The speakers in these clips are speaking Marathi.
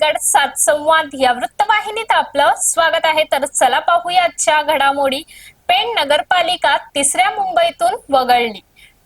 रायगड 7 संवाद या वृत्तवाहिनीत आपलं स्वागत आहे। तर चला पाहूया आजच्या घडामोडी। पेण नगरपालिका तिसऱ्या मुंबईतून वगळली।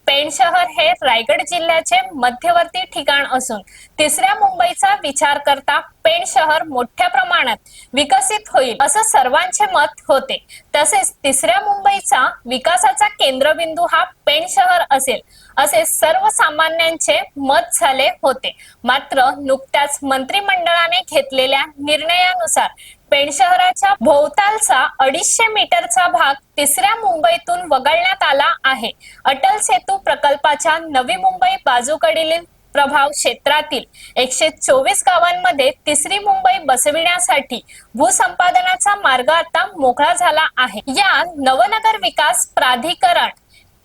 पेण शहर हे रायगड जिल्ह्याचे मध्यवर्ती ठिकाण असून तिसऱ्या मुंबईचा विचार करता पेण शहर मोठ्या प्रमाणात विकसित होईल असं सर्वांचे मत होते। तसेच तिसऱ्या मुंबईचा विकासाचा केंद्रबिंदू हा पेण शहर असेल असे सर्वसामान्यांचे मत झाले होते। मात्र नुकत्याच मंत्रिमंडळाने घेतलेल्या निर्णयानुसार पेण शहराच्या भोवतालचा 250 मीटरचा भाग तिसऱ्या मुंबईतून वगळण्यात आला आहे। अटल सेतू प्रकल्पाच्या नवी मुंबई बाजूकडील प्रभाव क्षेत्रातील 124 गावांमध्ये तिसरी मुंबई बसविण्यासाठी भूसंपादनाचा मार्ग आता मोकळा झाला आहे। या नवनगर विकास प्राधिकरण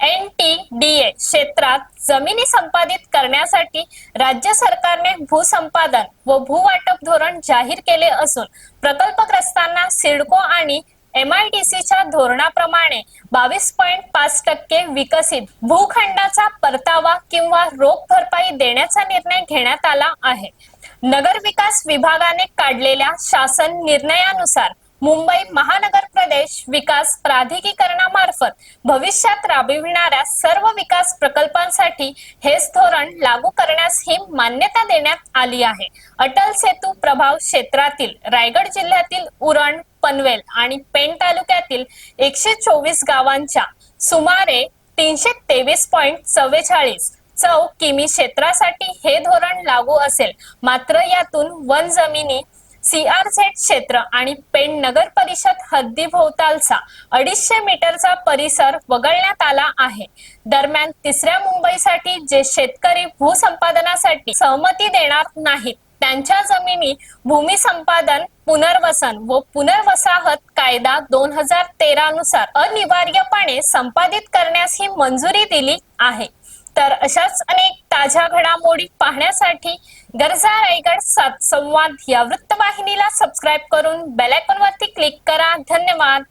NTDA क्षेत्रात जमिनी संपादित करण्यासाठी राज्य सरकारने भूसंपादन व भूवाटप धोरण जाहीर केले असून प्रकल्पग्रस्तांना सिडको आणि MIDCच्या धोरणाप्रमाणे 22.5% विकसित भूखंडाचा परतावा किंवा रोख भरपाई देण्याचा निर्णय घेण्यात आला आहे। नगर विकास विभागाने काढलेल्या शासन निर्णयानुसार मुंबई महानगर प्रदेश विकास प्राधिकरणामार्फत भविष्यात राबविणाऱ्या सर्व विकास प्रकल्पांसाठी हेच धोरण लागू करण्यास ही मान्यता देण्यात आली आहे। अटल सेतू प्रभाव क्षेत्रातील रायगड जिल्ह्यातील उरण, पनवेल आणि पेण तालुक्यातील 124 गावांच्या सुमारे 323.44 किमी क्षेत्रासाठी हे धोरण लागू असेल। मात्र यातून वन जमिनी, CRZ क्षेत्र आणि पेण नगर परिषद हद्दीभोवतालचा 250 मीटरचा परिसर वगळण्यात आला आहे। दरम्यान तिसऱ्या मुंबईसाठी जे शेतकरी भूसंपादनासाठी सहमती देणार नाहीत त्यांच्या जमिनी भूमी संपादन, पुनर्वसन व पुनर्वसाहत कायदा 2013 नुसार अनिवार्यपणे संपादित करण्यास ही मंजुरी दिली आहे। तर अशाच अनेक ताज्या घडामोडी पाहण्यासाठी गरजा रायगड 7 संवाद या वृत्तवाहिनीला सबस्क्राइब करून बेल आयकॉन वरती क्लिक करा। धन्यवाद।